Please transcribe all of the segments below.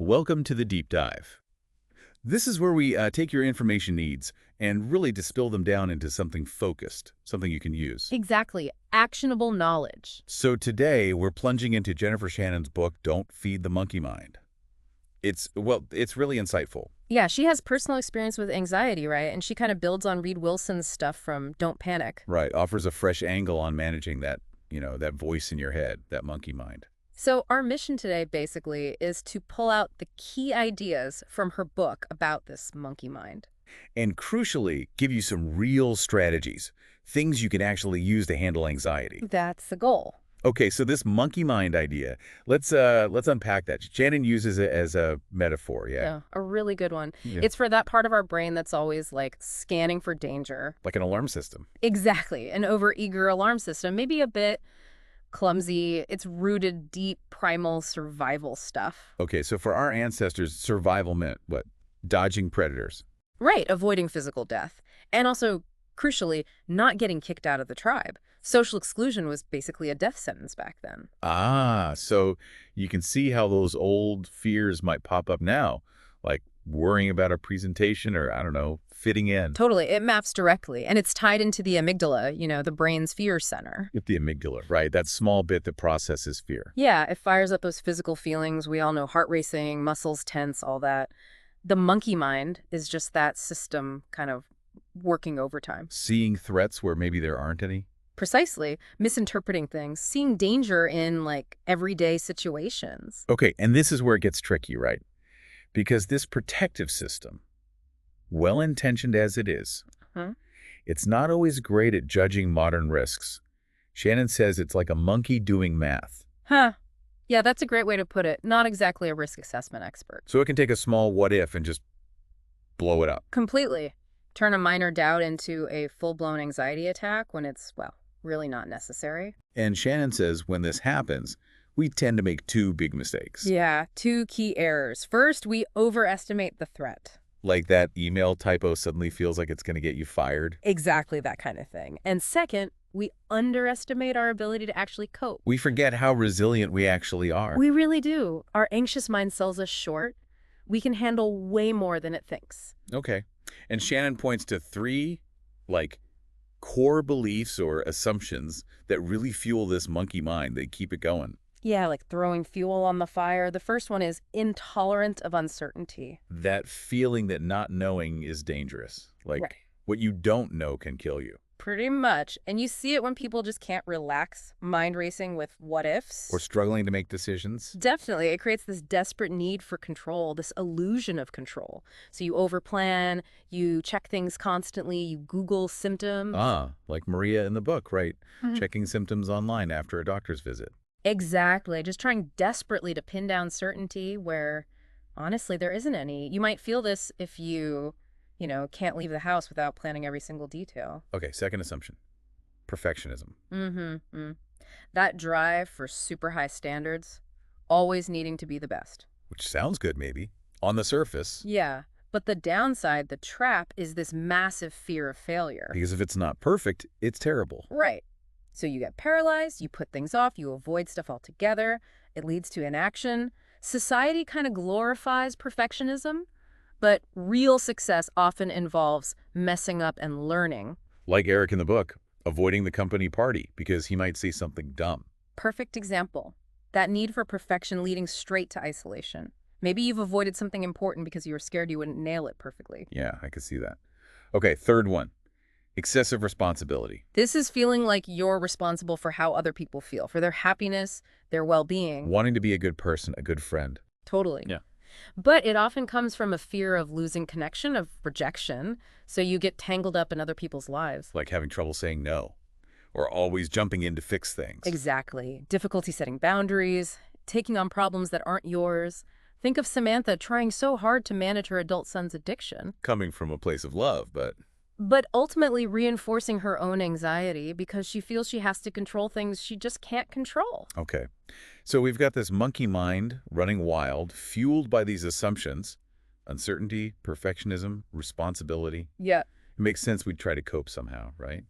Welcome to the Deep Dive. This is where we take your information needs and really distill them down into something focused, something you can use. Exactly. Actionable knowledge. So today, we're plunging into Jennifer Shannon's book, Don't Feed the Monkey Mind. It's really insightful. Yeah, she has personal experience with anxiety, right? And she kind of builds on Reed Wilson's stuff from Don't Panic. Right, offers a fresh angle on managing that voice in your head, that monkey mind. So our mission today, basically, is to pull out the key ideas from her book about this monkey mind. And crucially, give you some real strategies, things you can actually use to handle anxiety. That's the goal. Okay, so this monkey mind idea, let's unpack that. Shannon uses it as a metaphor, yeah. Yeah, a really good one. Yeah. It's for that part of our brain that's always like scanning for danger. Like an alarm system. Exactly. An overeager alarm system, maybe a bit clumsy. It's rooted deep primal survival stuff. Okay, so for our ancestors, survival meant what? Dodging predators. Right, avoiding physical death. And also, crucially, not getting kicked out of the tribe. Social exclusion was basically a death sentence back then. Ah, so you can see how those old fears might pop up now, like worrying about a presentation or, I don't know, fitting in. Totally, it maps directly. And it's tied into the amygdala, the brain's fear center. With the amygdala, right? That small bit that processes fear. Yeah, it fires up those physical feelings. We all know heart racing, muscles tense, all that. The monkey mind is just that system kind of working overtime. Seeing threats where maybe there aren't any. Precisely. Misinterpreting things, seeing danger in, like, everyday situations. Okay, and this is where it gets tricky, right? Because this protective system, well-intentioned as it is, Huh? it's not always great at judging modern risks. Shannon says it's like a monkey doing math. Huh. Yeah, that's a great way to put it. Not exactly a risk assessment expert. So it can take a small what if and just blow it up. Completely. Turn a minor doubt into a full-blown anxiety attack when it's, well, really not necessary. And Shannon says when this happens, we tend to make two big mistakes. Yeah, two key errors. First, we overestimate the threat. Like that email typo suddenly feels like it's going to get you fired. Exactly that kind of thing. And second, we underestimate our ability to actually cope. We forget how resilient we actually are. We really do. Our anxious mind sells us short. We can handle way more than it thinks. Okay. And Shannon points to three, core beliefs or assumptions that really fuel this monkey mind. They keep it going. Yeah, like throwing fuel on the fire. The first one is intolerant of uncertainty. That feeling that not knowing is dangerous. Right. What you don't know can kill you. Pretty much. And you see it when people just can't relax, mind racing with what ifs. Or struggling to make decisions. Definitely. It creates this desperate need for control, this illusion of control. So you overplan, you check things constantly, you Google symptoms. Like Maria in the book, right? Mhm. Checking symptoms online after a doctor's visit. Exactly. Just trying desperately to pin down certainty where, honestly, there isn't any. You might feel this if you can't leave the house without planning every single detail. Okay, second assumption. Perfectionism. Mm-hmm. That drive for super high standards, always needing to be the best. Which sounds good, maybe. On the surface. Yeah, but the downside, the trap, is this massive fear of failure. Because if it's not perfect, it's terrible. Right. So you get paralyzed, you put things off, you avoid stuff altogether. It leads to inaction. Society kind of glorifies perfectionism, but real success often involves messing up and learning. Like Eric in the book, avoiding the company party because he might say something dumb. Perfect example. That need for perfection leading straight to isolation. Maybe you've avoided something important because you were scared you wouldn't nail it perfectly. Yeah, I could see that. Okay, third one. Excessive responsibility. This is feeling like you're responsible for how other people feel, for their happiness, their well-being. Wanting to be a good person, a good friend. Totally. Yeah. But it often comes from a fear of losing connection, of rejection, so you get tangled up in other people's lives. Like having trouble saying no. Or always jumping in to fix things. Exactly. Difficulty setting boundaries, taking on problems that aren't yours. Think of Samantha trying so hard to manage her adult son's addiction. Coming from a place of love, But ultimately reinforcing her own anxiety because she feels she has to control things she just can't control. Okay. So we've got this monkey mind running wild, fueled by these assumptions. Uncertainty, perfectionism, responsibility. Yeah. It makes sense we'd try to cope somehow, right?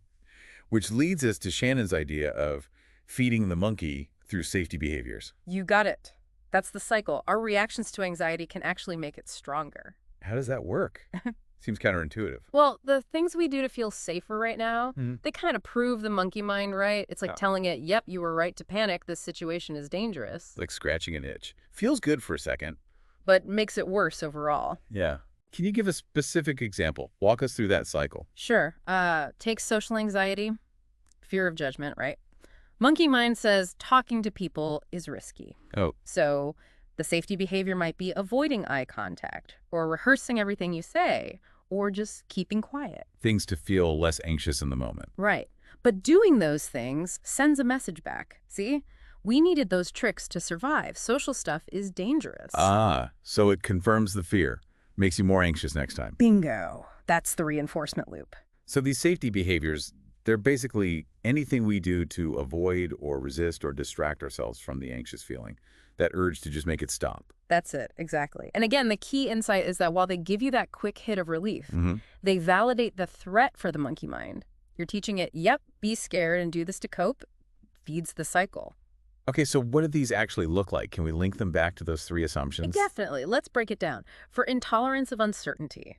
Which leads us to Shannon's idea of feeding the monkey through safety behaviors. You got it. That's the cycle. Our reactions to anxiety can actually make it stronger. How does that work? Seems counterintuitive. Well, the things we do to feel safer right now, Mhm. they kind of prove the monkey mind right. It's like Yeah. telling it, yep, you were right to panic. This situation is dangerous, Like scratching an itch. Feels good for a second. but makes it worse overall. Yeah. Can you give a specific example? Walk us through that cycle. Sure. Take social anxiety, fear of judgment, right? Monkey mind says talking to people is risky. Oh, So the safety behavior might be avoiding eye contact or rehearsing everything you say or just keeping quiet. things to feel less anxious in the moment. Right. But doing those things sends a message back. See? We needed those tricks to survive. Social stuff is dangerous. Ah, so it confirms the fear, makes you more anxious next time. Bingo. That's the reinforcement loop. So these safety behaviors, they're basically anything we do to avoid or resist or distract ourselves from the anxious feeling, that urge to just make it stop. That's it, exactly. And again, the key insight is that while they give you that quick hit of relief, Mm-hmm. they validate the threat for the monkey mind. You're teaching it, yep, be scared and do this to cope, feeds the cycle. Okay, so what do these actually look like? Can we link them back to those three assumptions? Definitely. Let's break it down. For intolerance of uncertainty,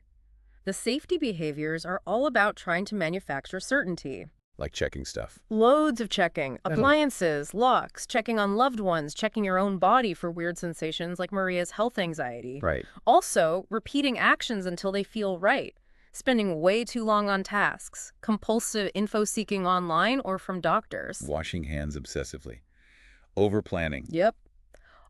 the safety behaviors are all about trying to manufacture certainty. Like checking stuff. Loads of checking. Appliances, locks, checking on loved ones, checking your own body for weird sensations like Maria's health anxiety. Right. Also, repeating actions until they feel right. Spending way too long on tasks. Compulsive info-seeking online or from doctors. Washing hands obsessively. Over-planning. Yep.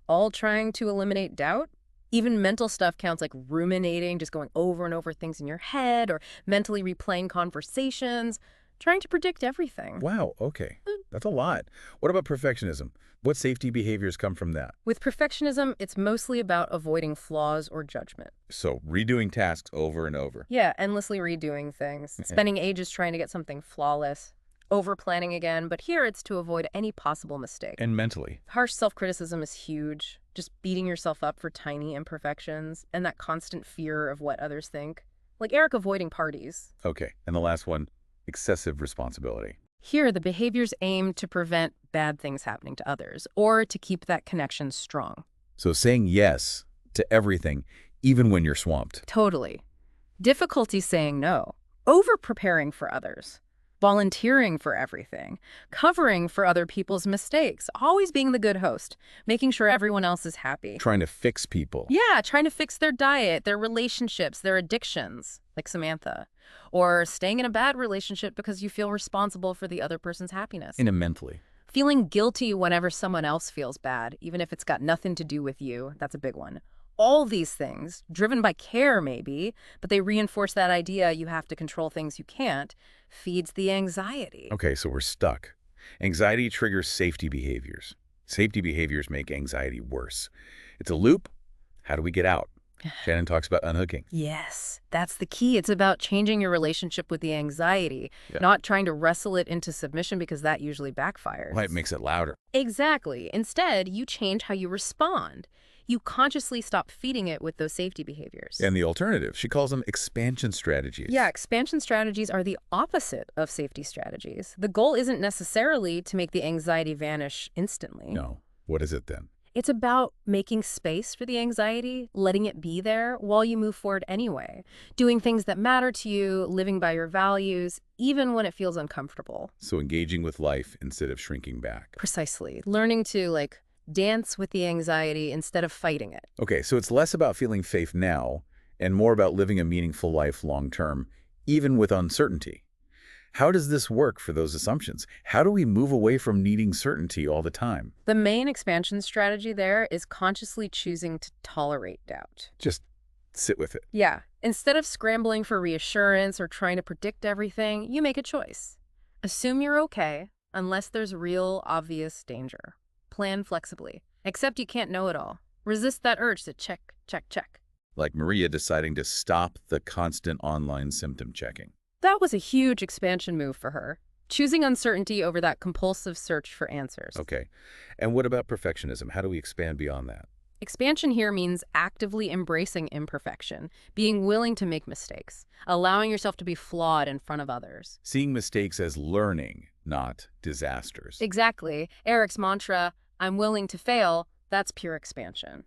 All trying to eliminate doubt. Even mental stuff counts, like ruminating, just going over and over things in your head, or mentally replaying conversations, trying to predict everything. Wow, okay. That's a lot. What about perfectionism? What safety behaviors come from that? With perfectionism, it's mostly about avoiding flaws or judgment. So redoing tasks over and over. Yeah, endlessly redoing things, spending ages trying to get something flawless, over-planning again, but here it's to avoid any possible mistake. And mentally. Harsh self-criticism is huge, just beating yourself up for tiny imperfections, and that constant fear of what others think. Like Eric avoiding parties. Okay. And the last one, excessive responsibility. Here, the behaviors aim to prevent bad things happening to others, or to keep that connection strong. So saying yes to everything, even when you're swamped. Totally. Difficulty saying no. Over-preparing for others. Volunteering for everything. Covering for other people's mistakes. Always being the good host. Making sure everyone else is happy. Trying to fix people. Yeah, trying to fix their diet, their relationships, their addictions, like Samantha. Or staying in a bad relationship because you feel responsible for the other person's happiness. In a mentally. Feeling guilty whenever someone else feels bad, even if it's got nothing to do with you. That's a big one. All these things, driven by care maybe, but they reinforce that idea you have to control things you can't, feeds the anxiety. Okay, so we're stuck. Anxiety triggers safety behaviors. Safety behaviors make anxiety worse. It's a loop. How do we get out? Shannon talks about unhooking. Yes, that's the key. It's about changing your relationship with the anxiety, Yeah. not trying to wrestle it into submission because that usually backfires. Well, it makes it louder. Exactly. Instead, you change how you respond. You consciously stop feeding it with those safety behaviors. And the alternative, she calls them expansion strategies. Yeah, expansion strategies are the opposite of safety strategies. The goal isn't necessarily to make the anxiety vanish instantly. No. What is it then? It's about making space for the anxiety, letting it be there while you move forward anyway. Doing things that matter to you, living by your values, even when it feels uncomfortable. So engaging with life instead of shrinking back. Precisely. Learning to, dance with the anxiety instead of fighting it. Okay, so it's less about feeling safe now and more about living a meaningful life long term, even with uncertainty. How does this work for those assumptions? How do we move away from needing certainty all the time? The main expansion strategy there is consciously choosing to tolerate doubt. Just sit with it. Yeah. Instead of scrambling for reassurance or trying to predict everything, you make a choice. Assume you're okay, unless there's real, obvious danger. Plan flexibly. Accept you can't know it all. Resist that urge to check, check, check. Like Maria deciding to stop the constant online symptom checking. That was a huge expansion move for her, choosing uncertainty over that compulsive search for answers. Okay. And what about perfectionism? How do we expand beyond that? Expansion here means actively embracing imperfection, being willing to make mistakes, allowing yourself to be flawed in front of others. Seeing mistakes as learning, not disasters. Exactly. Eric's mantra, I'm willing to fail, That's pure expansion.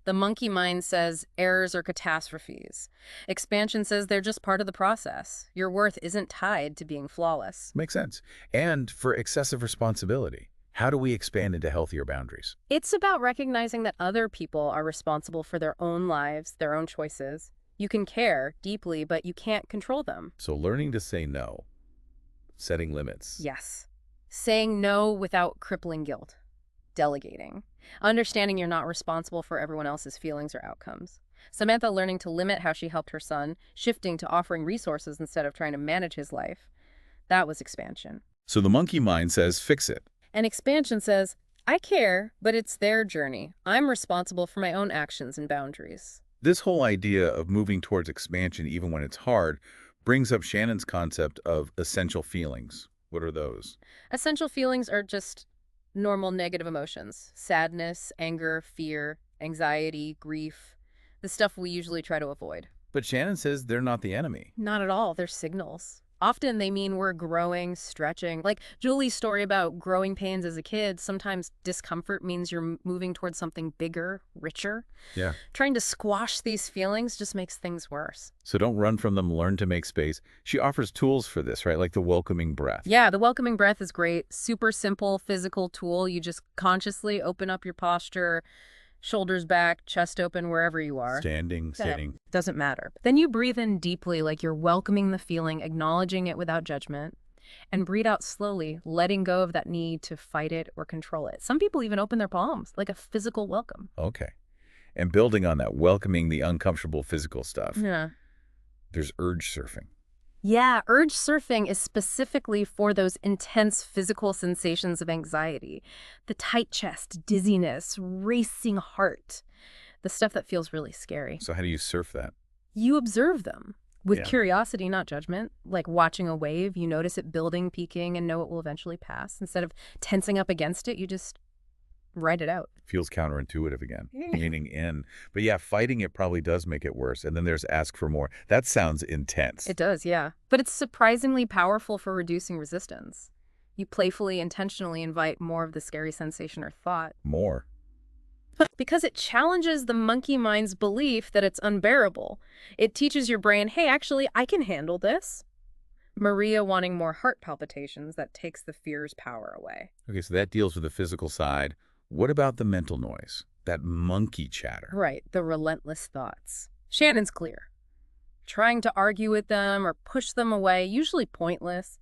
The monkey mind says errors are catastrophes. Expansion says they're just part of the process. Your worth isn't tied to being flawless. Makes sense. And for excessive responsibility, how do we expand into healthier boundaries? It's about recognizing that other people are responsible for their own lives, their own choices. You can care deeply, but you can't control them. So learning to say no, setting limits. Yes. Saying no without crippling guilt. Delegating. Understanding you're not responsible for everyone else's feelings or outcomes. Samantha learning to limit how she helped her son, shifting to offering resources instead of trying to manage his life. That was expansion. So the monkey mind says, fix it. And expansion says, I care, but it's their journey. I'm responsible for my own actions and boundaries. This whole idea of moving towards expansion, even when it's hard, brings up Shannon's concept of essential feelings. What are those? Essential feelings are just normal negative emotions. Sadness, anger, fear, anxiety, grief. The stuff we usually try to avoid. But Shannon says they're not the enemy. Not at all. They're signals. Often they mean we're growing, stretching. Like Julie's story about growing pains as a kid, sometimes discomfort means you're moving towards something bigger, richer. Yeah. Trying to squash these feelings just makes things worse. So don't run from them, learn to make space. She offers tools for this, right? Like the welcoming breath. Yeah, the welcoming breath is great. Super simple physical tool. You just consciously open up your posture, shoulders back, chest open, wherever you are. Standing, sitting. Doesn't matter. Then you breathe in deeply, like you're welcoming the feeling, acknowledging it without judgment, and breathe out slowly, letting go of that need to fight it or control it. Some people even open their palms, like a physical welcome. Okay. And building on that, welcoming the uncomfortable physical stuff. Yeah. There's urge surfing. Yeah, urge surfing is specifically for those intense physical sensations of anxiety. The tight chest, dizziness, racing heart. The stuff that feels really scary. So how do you surf that? You observe them with Yeah. curiosity, not judgment. Like watching a wave, you notice it building, peaking, and know it will eventually pass. Instead of tensing up against it, you just ride it out. Feels counterintuitive again, leaning in. But yeah, fighting it probably does make it worse. And then there's ask for more. That sounds intense. It does, yeah. But it's surprisingly powerful for reducing resistance. You playfully, intentionally invite more of the scary sensation or thought. More. Because it challenges the monkey mind's belief that it's unbearable. It teaches your brain, hey, actually, I can handle this. Maria wanting more heart palpitations, that takes the fear's power away. Okay, so that deals with the physical side. What about the mental noise? That monkey chatter. Right, the relentless thoughts. Shannon's clear. Trying to argue with them or push them away, usually pointless,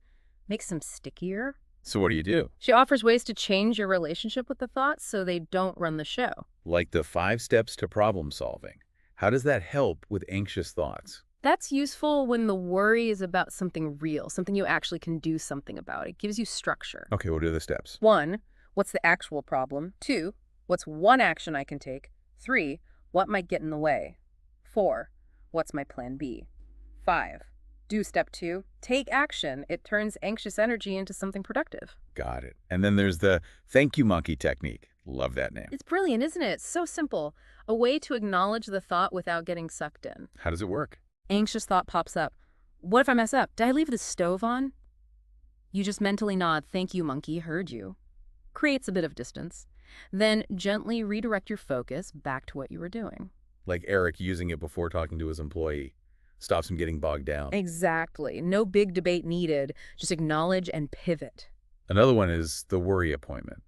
makes them stickier. So what do you do? She offers ways to change your relationship with the thoughts so they don't run the show. Like the 5 steps to problem solving. How does that help with anxious thoughts? That's useful when the worry is about something real, something you actually can do something about. It gives you structure. Okay, what are the steps? 1, what's the actual problem? 2, what's one action I can take? 3, what might get in the way? 4, what's my plan B? 5, do step 2, take action. It turns anxious energy into something productive. Got it. And then there's the thank you monkey technique. Love that name. It's brilliant, isn't it? It's so simple. A way to acknowledge the thought without getting sucked in. How does it work? Anxious thought pops up. What if I mess up? Did I leave the stove on? You just mentally nod, thank you, monkey, heard you. Creates a bit of distance. Then gently redirect your focus back to what you were doing. Like Eric using it before talking to his employee. Stops him getting bogged down. Exactly. No big debate needed. Just acknowledge and pivot. Another one is the worry appointment.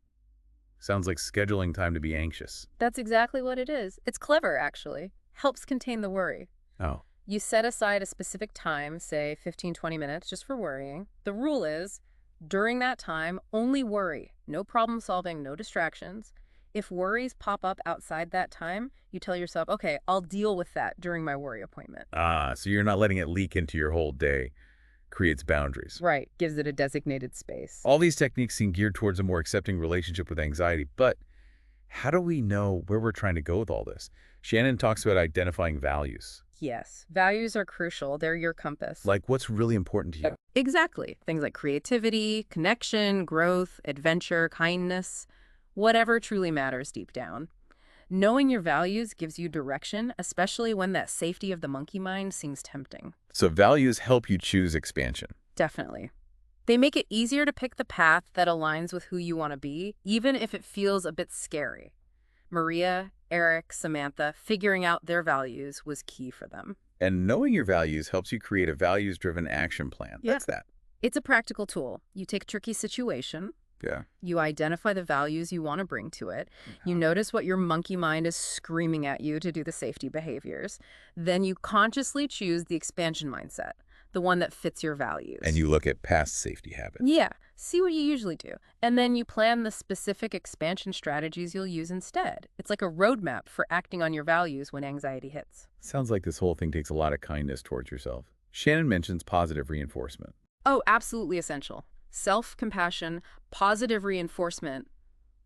Sounds like scheduling time to be anxious. That's exactly what it is. It's clever, actually. Helps contain the worry. Oh. You set aside a specific time, say 15-20 minutes, just for worrying. The rule is, during that time, only worry. No problem solving, no distractions. If worries pop up outside that time, you tell yourself, okay, I'll deal with that during my worry appointment. So you're not letting it leak into your whole day. Creates boundaries. Right, gives it a designated space. All these techniques seem geared towards a more accepting relationship with anxiety, but how do we know where we're trying to go with all this? Shannon talks about identifying values. Yes, values are crucial. They're your compass. Like what's really important to you? Exactly. Things like creativity, connection, growth, adventure, kindness, whatever truly matters deep down. Knowing your values gives you direction, especially when that safety of the monkey mind seems tempting. So values help you choose expansion. Definitely. They make it easier to pick the path that aligns with who you want to be, even if it feels a bit scary. Maria, Eric, Samantha, figuring out their values was key for them. And knowing your values helps you create a values-driven action plan. Yeah. That's that. It's a practical tool. You take a tricky situation, Yeah. you identify the values you want to bring to it, you notice what your monkey mind is screaming at you to do the safety behaviors, then you consciously choose the expansion mindset, the one that fits your values. And you look at past safety habits. Yeah, see what you usually do. And then you plan the specific expansion strategies you'll use instead. It's like a roadmap for acting on your values when anxiety hits. Sounds like this whole thing takes a lot of kindness towards yourself. Shannon mentions positive reinforcement. Oh, absolutely essential. Self-compassion, positive reinforcement,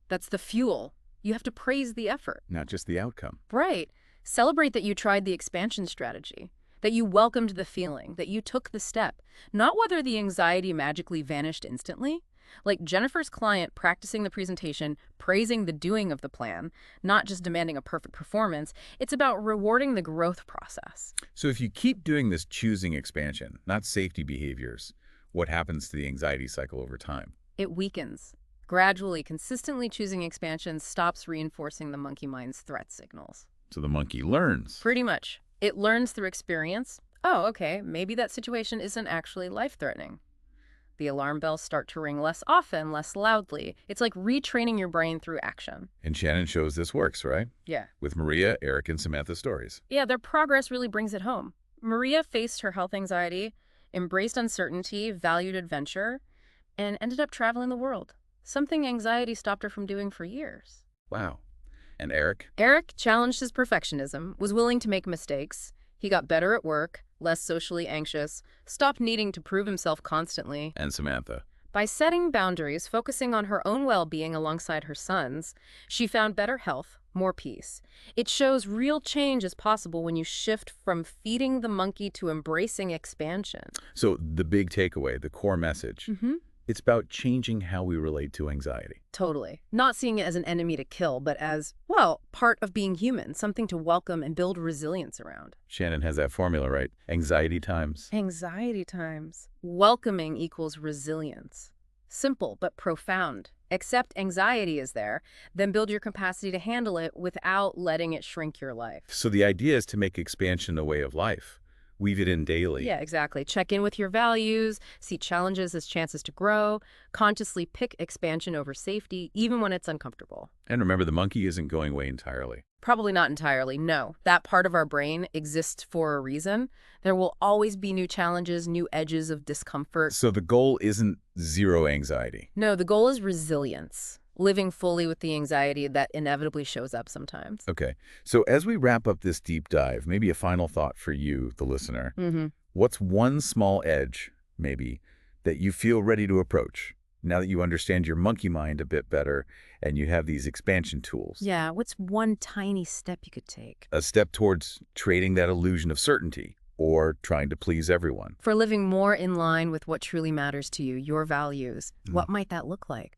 that's the fuel. You have to praise the effort. Not just the outcome. Right. Celebrate that you tried the expansion strategy, that you welcomed the feeling, that you took the step, not whether the anxiety magically vanished instantly. Like Jennifer's client practicing the presentation, praising the doing of the plan, not just demanding a perfect performance. It's about rewarding the growth process. So if you keep doing this choosing expansion, not safety behaviors, what happens to the anxiety cycle over time? It weakens. Gradually, consistently choosing expansion stops reinforcing the monkey mind's threat signals. So the monkey learns. Pretty much. It learns through experience. Oh, okay, maybe that situation isn't actually life-threatening. The alarm bells start to ring less often, less loudly. It's like retraining your brain through action. And Shannon shows this works, right? Yeah. With Maria, Eric, and Samantha's stories. Yeah, their progress really brings it home. Maria faced her health anxiety, embraced uncertainty, valued adventure, and ended up traveling the world. Something anxiety stopped her from doing for years. Wow. And Eric? Eric challenged his perfectionism, was willing to make mistakes. He got better at work, less socially anxious, stopped needing to prove himself constantly. And Samantha? By setting boundaries, focusing on her own well-being alongside her son's, she found better health, more peace. It shows real change is possible when you shift from feeding the monkey to embracing expansion. So the big takeaway, the core message, it's about changing how we relate to anxiety. Totally. Not seeing it as an enemy to kill, but as, well, part of being human, something to welcome and build resilience around. Shannon has that formula, right? Anxiety times. Anxiety times. Welcoming equals resilience. Simple, but profound. Accept anxiety is there, then build your capacity to handle it without letting it shrink your life. So the idea is to make expansion a way of life. Weave it in daily. Yeah, exactly. Check in with your values, see challenges as chances to grow, consciously pick expansion over safety, even when it's uncomfortable. And remember, the monkey isn't going away entirely. Probably not entirely, no. That part of our brain exists for a reason. There will always be new challenges, new edges of discomfort. So the goal isn't zero anxiety. No, the goal is resilience. Living fully with the anxiety that inevitably shows up sometimes. Okay. So as we wrap up this deep dive, maybe a final thought for you, the listener. What's one small edge, maybe, that you feel ready to approach now that you understand your monkey mind a bit better and you have these expansion tools? Yeah, what's one tiny step you could take? A step towards trading that illusion of certainty or trying to please everyone. For living more in line with what truly matters to you, your values, what might that look like?